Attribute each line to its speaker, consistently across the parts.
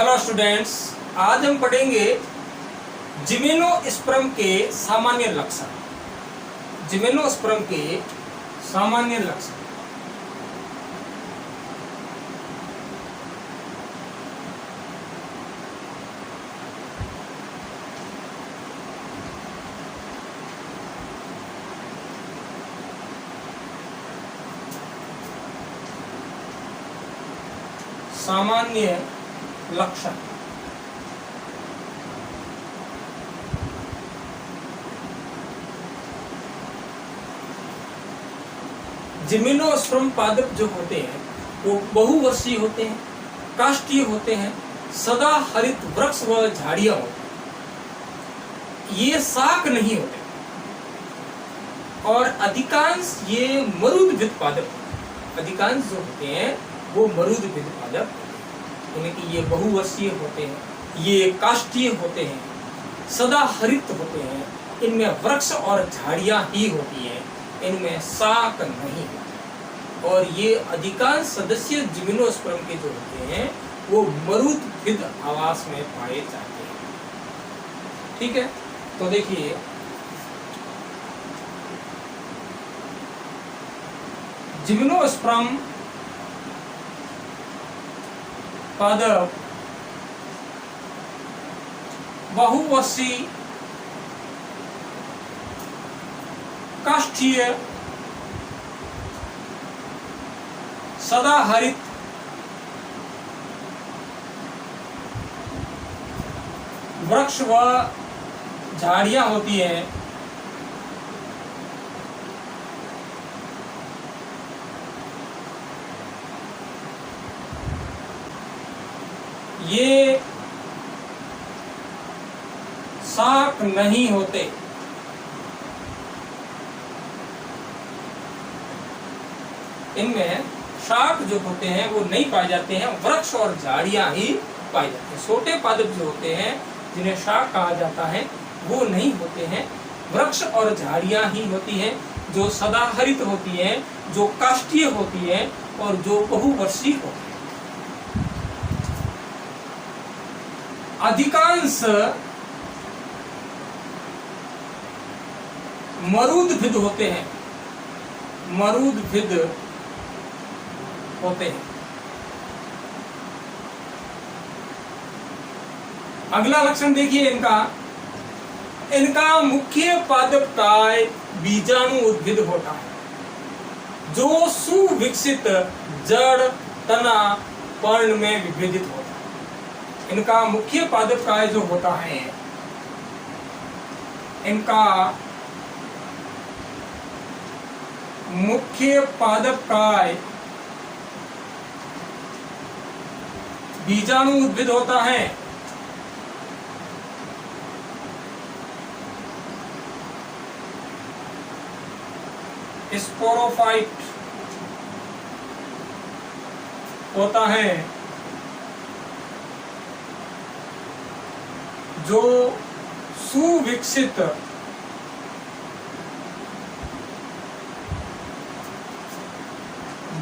Speaker 1: Hello students, आज हम पढ़ेंगे जिम्नोस्पर्म के सामान्य लक्षण। जिम्नोस्पर्म के सामान्य लक्षण। सामान्य लक्षण। जिम्नोस्पर्म पादप जो होते हैं वो बहुवर्षीय होते हैं, काष्ठीय होते हैं, सदा हरित वृक्ष व झाड़ियां होती हैं। ये शाक नहीं होते और अधिकांश ये मरुदभिद पादप होते हैं। अधिकांश जो होते हैं वो मरुदभिद पादप होते हैं, यानी कि ये बहुवर्षीय होते हैं, ये काष्ठीय होते हैं, सदा हरित होते हैं। इनमें वृक्ष और झाड़ियां ही होती हैं, इनमें शाक नहीं होते। और ये अधिकांश सदस्य जिम्नोस्पर्म के जो होते हैं वो मरुदभिद आवास में पाए जाते हैं। ठीक है, तो देखिए जिम्नोस्पर्म पादप बहुवर्षीय, काष्ठीय, सदा हरित, वृक्ष व झाड़ियां होती हैं। ये शाक नहीं होते। इनमें शाक जो होते हैं वो नहीं पाए जाते हैं, वृक्ष और झाड़ियां ही पाए जाते हैं। छोटे पादप जो होते हैं जिन्हें शाक कहा जाता है वो नहीं होते हैं, वृक्ष और झाड़ियां ही होती हैं, जो सदाहरित होती हैं, जो काष्ठीय होती हैं और जो बहुवर्षीय होती हैं। अधिकांश मरुदभिद होते हैं, मरुदभिद होते हैं। अगला लक्षण देखिए इनका। इनका मुख्य पादप काय बीजाणु उद्भिद होता है, जो सुविकसित जड़, तना, पर्ण में विभेदित होता है। इनका मुख्य पादप काय जो होता है, इनका मुख्य पादप काय बीजाणु उद्भिद होता है। स्पोरोफाइट होता है, जो सुविकसित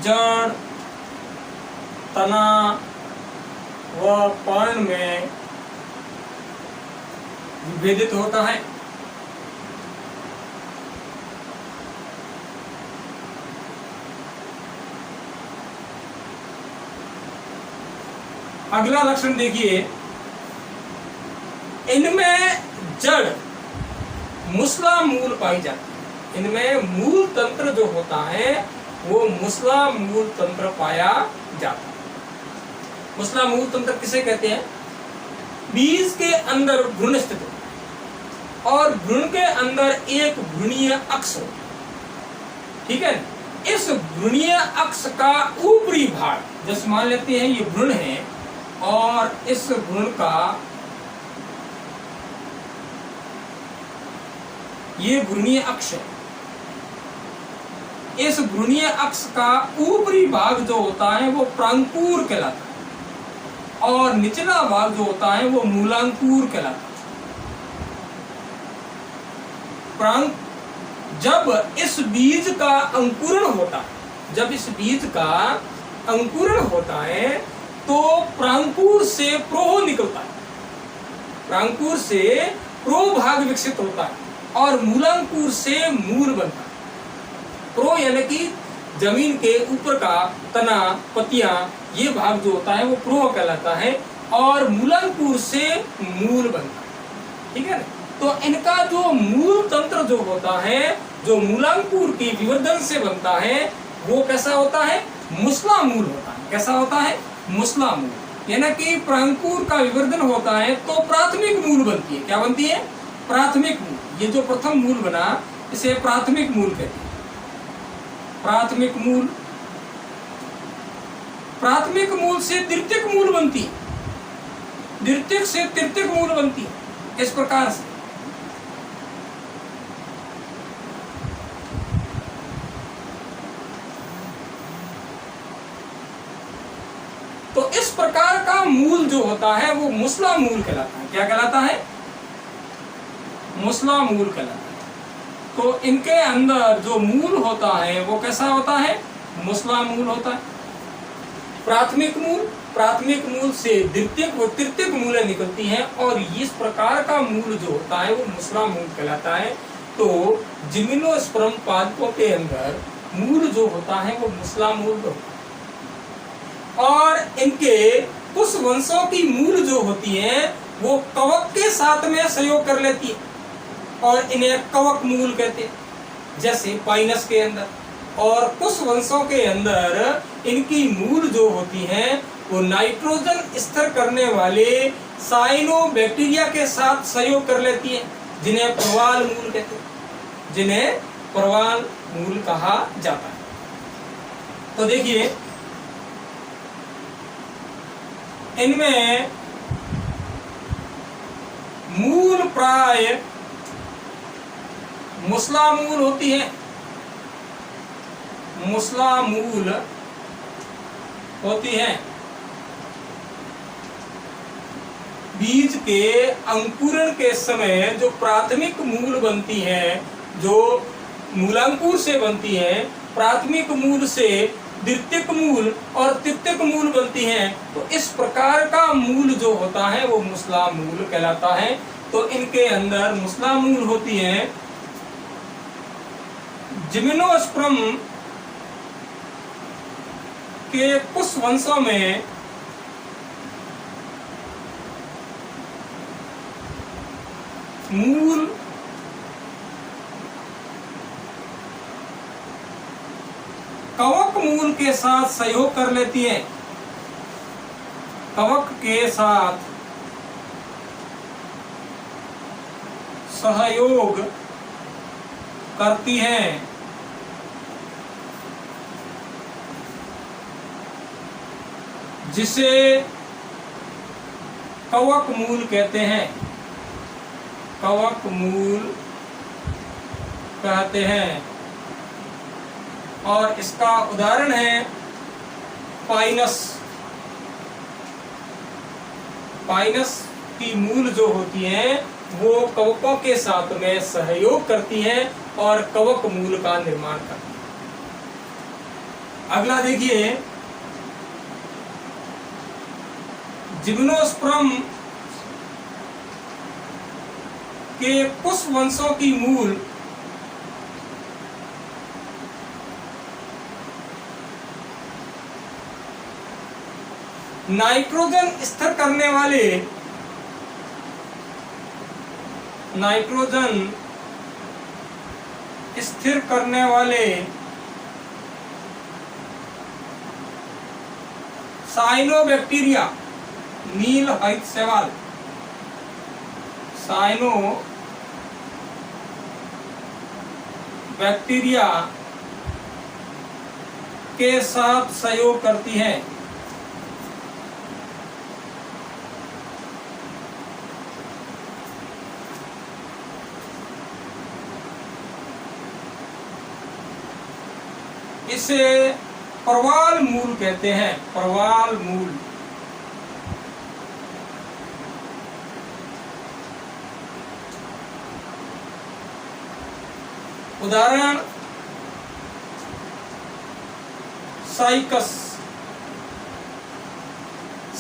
Speaker 1: जड़, तना व पर्ण में विभेदित होता है। अगला लक्षण देखिए। इनमें जड़ मूसला मूल पाई जाती है। इनमें मूल तंत्र जो होता है वो मूसला मूल तंत्र पाया जाता है। मूसला मूल तंत्र किसे कहते हैं? बीज के अंदर भ्रूण स्थित होता है और भ्रूण के अंदर एक भ्रूणीय अक्ष होता है। ठीक है, इस भ्रूणीय अक्ष का ऊपरी भाग, जैसे मान लेते हैं ये भ्रूण है और इस भ्रूण का ये भ्रूणीय अक्ष है। इस भ्रूणीय अक्ष का ऊपरी भाग जो होता है वो प्रांकुर कहलाता है और निचला भाग जो होता है वो मूलांकुर कहलाता है। जब इस बीज का अंकुरण होता है, जब इस बीज का अंकुरण होता है तो प्रांकुर से प्रोह निकलता है, प्रांकुर से प्रो भाग विकसित होता है और मूलांकुर से मूल बनता है। प्रो यानी कि जमीन के ऊपर का तना, पत्तियां, ये भाग जो होता है वो प्रो कहलाता है और मूलांकुर से मूल बनता है। ठीक है ना? तो इनका जो मूल तंत्र जो होता है, जो मूलांकुर की विवर्धन से बनता है, वो कैसा होता है? मुस्ला मूल होता है। कैसा होता है? मुस्ला मूल। यानी कि प्रांकुर का विवर्धन होता है तो प्राथमिक मूल बनती है। क्या बनती है? प्राथमिक मूल। ये जो प्रथम मूल बना इसे प्राथमिक मूल कहते हैं। प्राथमिक मूल, प्राथमिक मूल से द्वितीयक मूल बनती है, द्वितीयक से तृतीयक मूल बनती है। इस प्रकार से तो इस प्रकार का मूल जो होता है वो मुस्ला मूल कहलाता है। क्या कहलाता है? मुस्ला मूल कहलाता है। तो इनके अंदर जो मूल होता है वो कैसा होता है? मुस्ला मूल होता है। प्राथमिक मूल, प्राथमिक मूल से द्वितीयक व तृतीयक मूलें निकलती हैं और इस प्रकार का मूल जो होता है वो मुस्ला मूल कहलाता है। तो जिम्नोस्पर्म पादपों के अंदर मूल जो होता है वो मुस्ला मूल होता है और इनके कुछ वंशों की मूल जो होती है वो कवक के साथ में सहयोग कर लेती है और इन्हें कवक मूल कहते हैं, जैसे पाइनस के अंदर। और कुछ वंशों के अंदर इनकी मूल जो होती है वो नाइट्रोजन स्थिर करने वाले साइनोबैक्टीरिया के साथ सहयोग कर लेती है, जिन्हें प्रवाल मूल कहते हैं, जिन्हें प्रवाल मूल कहा जाता है। तो देखिए इनमें मूल प्राय मुस्ला मूल होती है, मुस्ला मूल होती है। बीज के अंकुरण के समय जो प्राथमिक मूल बनती है, जो मूलांकुर से बनती है, प्राथमिक मूल से द्वितीयक मूल और तृतीयक मूल बनती है। तो इस प्रकार का मूल जो होता है वो मुस्ला मूल कहलाता है। तो इनके अंदर मुस्ला मूल होती है। जिम्नोस्पर्म के कुछ वंशों में मूल कवक मूल के साथ सहयोग कर लेती है, कवक के साथ सहयोग करती है, जिसे कवक मूल कहते हैं, कवक मूल कहते हैं। और इसका उदाहरण है पाइनस। पाइनस की मूल जो होती है वो कवकों के साथ में सहयोग करती है और कवक मूल का निर्माण करती है। अगला देखिए, जिम्नोस्पर्म के कुछ वंशों की मूल नाइट्रोजन स्थिर करने वाले, नाइट्रोजन स्थिर करने वाले साइनोबैक्टीरिया, नील हरित शैवाल, साइनो बैक्टीरिया के साथ सहयोग करती है। इसे प्रवाल मूल कहते हैं, प्रवाल मूल। उदाहरण साइकस,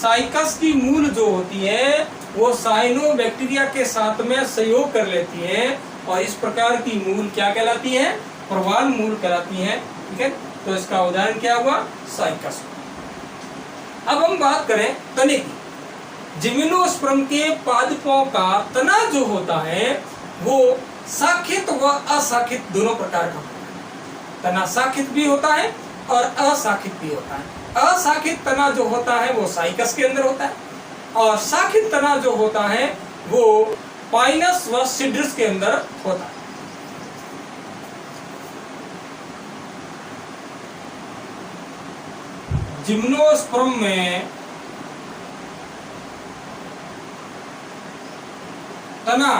Speaker 1: साइकस की मूल जो होती है वो साइनोबैक्टीरिया के साथ में सहयोग कर लेती है और इस प्रकार की मूल क्या कहलाती है? प्रवाल मूल कहलाती है। ठीक है, तो इसका उदाहरण क्या हुआ? साइकस। अब हम बात करें तने की। जिम्नोस्पर्म के पादपों का तना जो होता है वो शाखित व अशाखित दोनों प्रकार का होता है। तना शाखित भी होता है और अशाखित भी होता है। अशाखित तना जो होता है वो साइकस के अंदर होता है और शाखित तना जो होता है वो पाइनस व सिड्रस के अंदर होता है। जिम्नोस्पर्म में तना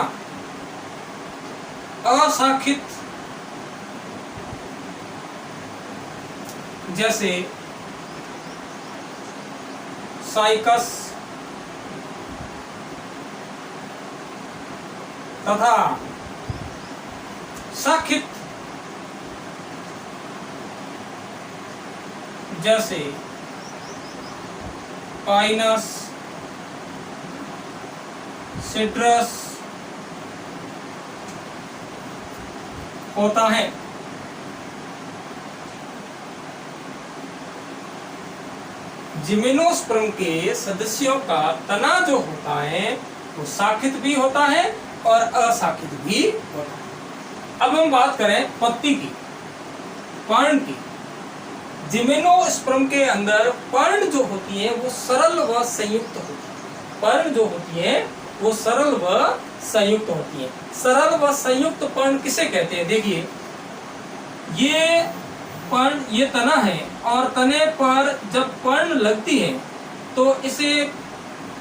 Speaker 1: अशाखित जैसे साइकस तथा शाखित जैसे पाइनस, सिट्रस होता है। जिम्नोस्पर्म के सदस्यों का तना जो होता है वो शाखित भी होता है और अशाखित भी होता है। अब हम बात करें पत्ती की, पर्ण की। जिम्नोस्पर्म के अंदर पर्ण जो होती है वो सरल व संयुक्त होती है। पर्ण जो होती है वो सरल व संयुक्त होती है। सरल व संयुक्त पर्ण किसे कहते हैं? देखिए, ये पर्ण, ये तना है और तने पर जब पर्ण लगती है तो इसे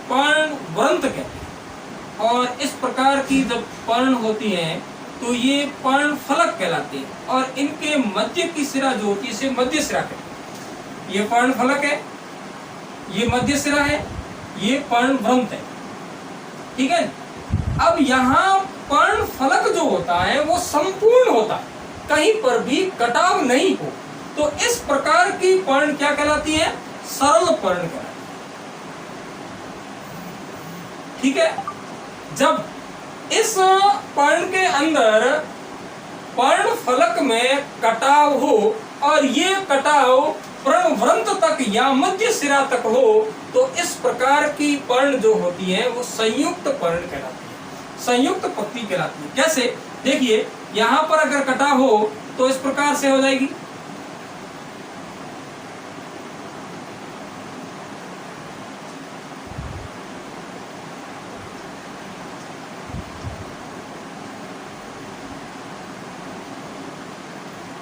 Speaker 1: पर्ण वृंत कहते हैं और इस प्रकार की जब पर्ण होती है तो ये पर्ण फलक कहलाती है और इनके मध्य की सिरा जो होती है इसे मध्य सिरा कहते हैं। ये पर्ण फलक है, ये मध्य सिरा है, ये पर्ण वृंत है। ठीक है, अब यहाँ पर्ण फलक जो होता है वो संपूर्ण होता है, कहीं पर भी कटाव नहीं हो, तो इस प्रकार की पर्ण क्या कहलाती है? सरल पर्ण कहलाती है। ठीक है, जब इस पर्ण के अंदर पर्ण फलक में कटाव हो और ये कटाव पर्णवृंत तक या मध्य सिरा तक हो तो इस प्रकार की पर्ण जो होती है वो संयुक्त पर्ण कहलाती है, संयुक्त पत्ती कहलाती है। कैसे? देखिए, यहां पर अगर कटाव हो तो इस प्रकार से हो जाएगी।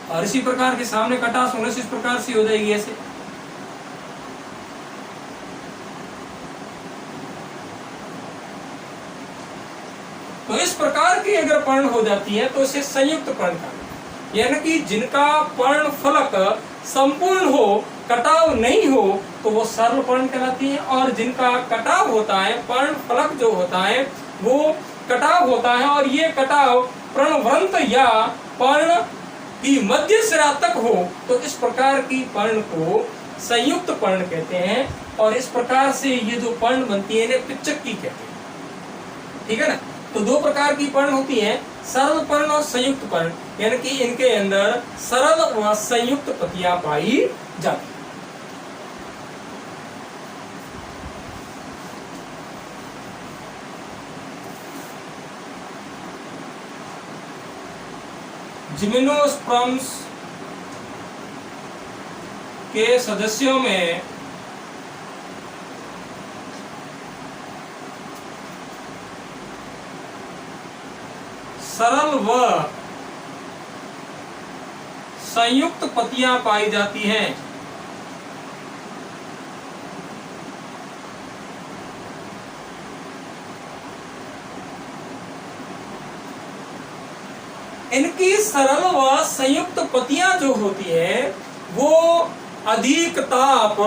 Speaker 1: और इसी प्रकार के सामने कटास होने से इस प्रकार से हो जाएगी ऐसे। तो इस प्रकार की अगर पर्ण हो जाती है तो इसे संयुक्त पर्ण कहते हैं, यानी कि जिनका पर्ण फलक संपूर्ण हो, कटाव नहीं हो तो वो सरल पर्ण कहलाती है और जिनका कटाव होता है, पर्ण फलक जो होता है वो कटाव होता है और ये कटाव पर्णवृंत या पर्ण की मध्य सिरा तक हो तो इस प्रकार की पर्ण को संयुक्त पर्ण कहते हैं और इस प्रकार से ये जो पर्ण बनती है इन्हें पिच्चक्की कहते हैं। ठीक है ना, तो दो प्रकार की पर्ण होती हैं, सरल पर्ण और संयुक्त पर्ण, यानी कि इनके अंदर सरल व संयुक्त पत्तियां पाई जाती हैं। जिम्नोस्पर्म्स के सदस्यों में सरल व संयुक्त पत्तियां पाई जाती हैं। इनकी सरल व संयुक्त पत्तियां जो होती है वो अधिक ताप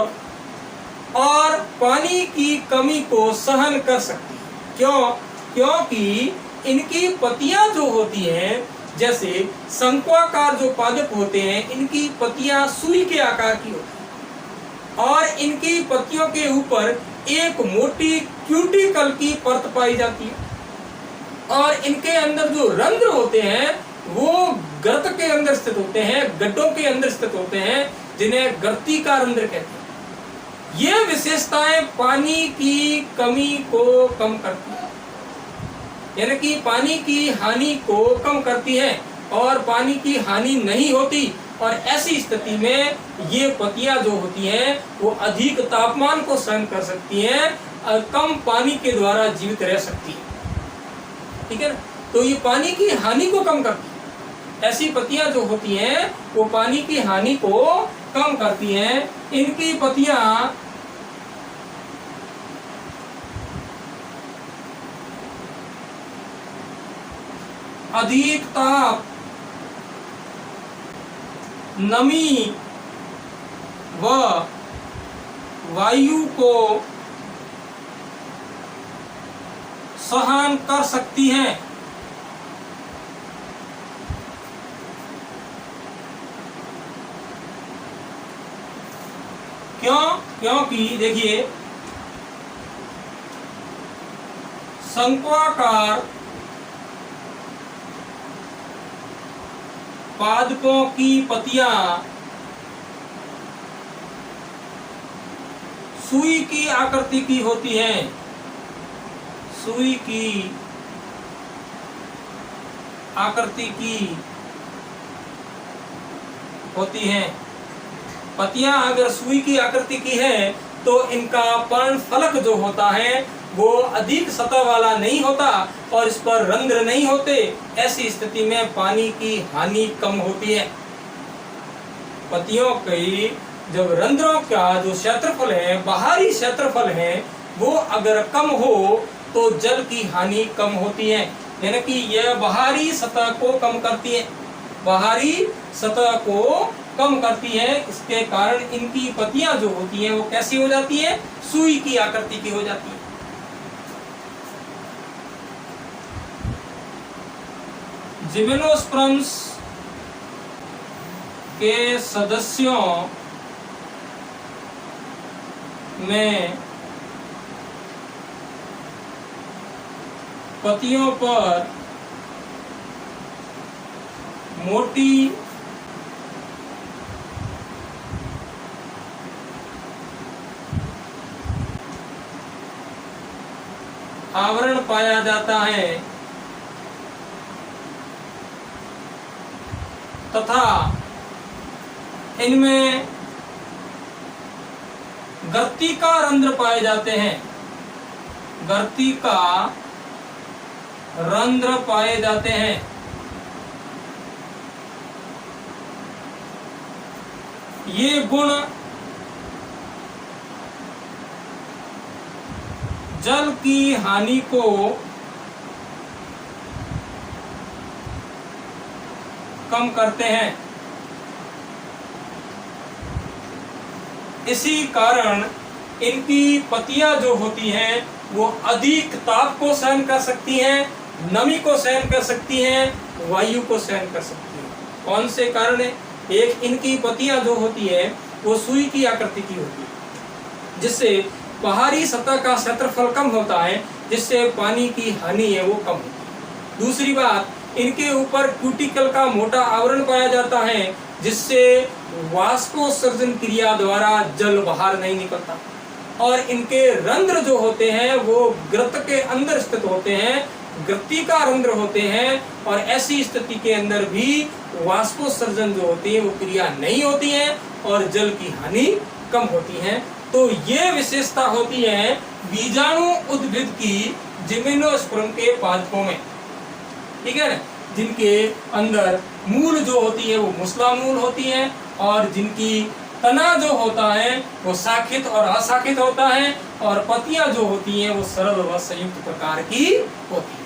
Speaker 1: और पानी की कमी को सहन कर सकती है। क्यों? क्योंकि इनकी पत्तियां जो होती हैं, जैसे शंक्वाकार जो पादप होते हैं, इनकी पत्तियां सुई के आकार की होती हैं और इनकी पत्तियों के ऊपर एक मोटी क्यूटिकल की परत पाई जाती है, और इनके अंदर जो रंध्र होते हैं वो गर्त के अंदर स्थित होते हैं, गड्ढों के अंदर स्थित होते हैं, जिन्हें गर्तिका रंध्र कहते हैं। ये विशेषताएं पानी की कमी को कम करती है, यानी कि पानी की हानि को कम करती है, और पानी की हानि नहीं होती। और ऐसी स्थिति में ये पत्तियां जो होती हैं वो अधिक तापमान को सहन कर सकती हैं और कम पानी के द्वारा जीवित रह सकती है। ठीक है ना? तो ये पानी की हानि को कम करती है। ऐसी पत्तियां जो होती हैं वो पानी की हानि को कम करती हैं। इनकी पत्तियां अधिक ताप, नमी व वायु को सहन कर सकती हैं। क्यों? क्योंकि देखिए, शंक्वाकार पादपों की पत्तियां सुई की आकृति की होती हैं, सुई की आकृति की होती हैं। पत्तियां अगर सुई की आकृति की है तो इनका पर्ण फलक जो होता है वो अधिक सतह वाला नहीं होता और इस पर रंध्र नहीं होते। ऐसी स्थिति में पानी की हानि कम होती है। पत्तियों की जब रंध्रों का जो क्षेत्रफल है, बाहरी क्षेत्रफल है, वो अगर कम हो तो जल की हानि कम होती है, यानी कि यह बाहरी सतह को कम करती है, बाहरी सतह को कम करती है। इसके कारण इनकी पत्तियां जो होती हैं वो कैसी हो जाती हैं? सुई की आकृति की हो जाती है। जिम्नोस्पर्म्स के सदस्यों में पत्तियों पर मोटी आवरण पाया जाता है तथा इनमें गर्तिका रंध्र पाए जाते हैं, गर्तिका रंध्र पाए जाते हैं। ये गुण जल की हानि को कम करते हैं। इसी कारण इनकी पत्तियां जो होती हैं वो अधिक ताप को सहन कर सकती हैं, नमी को सहन कर सकती हैं, वायु को सहन कर सकती हैं। कौन से कारण है? एक, इनकी पत्तियां जो होती है वो सुई की आकृति की होती है, जिससे बाहरी सतह का क्षेत्रफल कम होता है, जिससे पानी की हानि है वो कम होती है। दूसरी बात, इनके ऊपर क्यूटिकल का मोटा आवरण पाया जाता है, जिससे वाष्पोत्सर्जन क्रिया द्वारा जल बाहर नहीं निकलता। और इनके रंध्र जो होते हैं वो गर्त के अंदर स्थित होते हैं, गर्तिका रंध्र होते हैं, और ऐसी स्थिति के अंदर भी वाष्पोत्सर्जन जो होती है वो क्रिया नहीं होती है और जल की हानि कम होती है। तो ये विशेषता होती है बीजाणु उद्भिद की जिम्नोस्पर्म के पादपों में। ठीक है ना? जिनके अंदर मूल जो होती है वो मुसला मूल होती है, और जिनकी तना जो होता है वो शाखित और अशाखित होता है, और पत्तियां जो होती हैं वो सरल व संयुक्त प्रकार की होती है।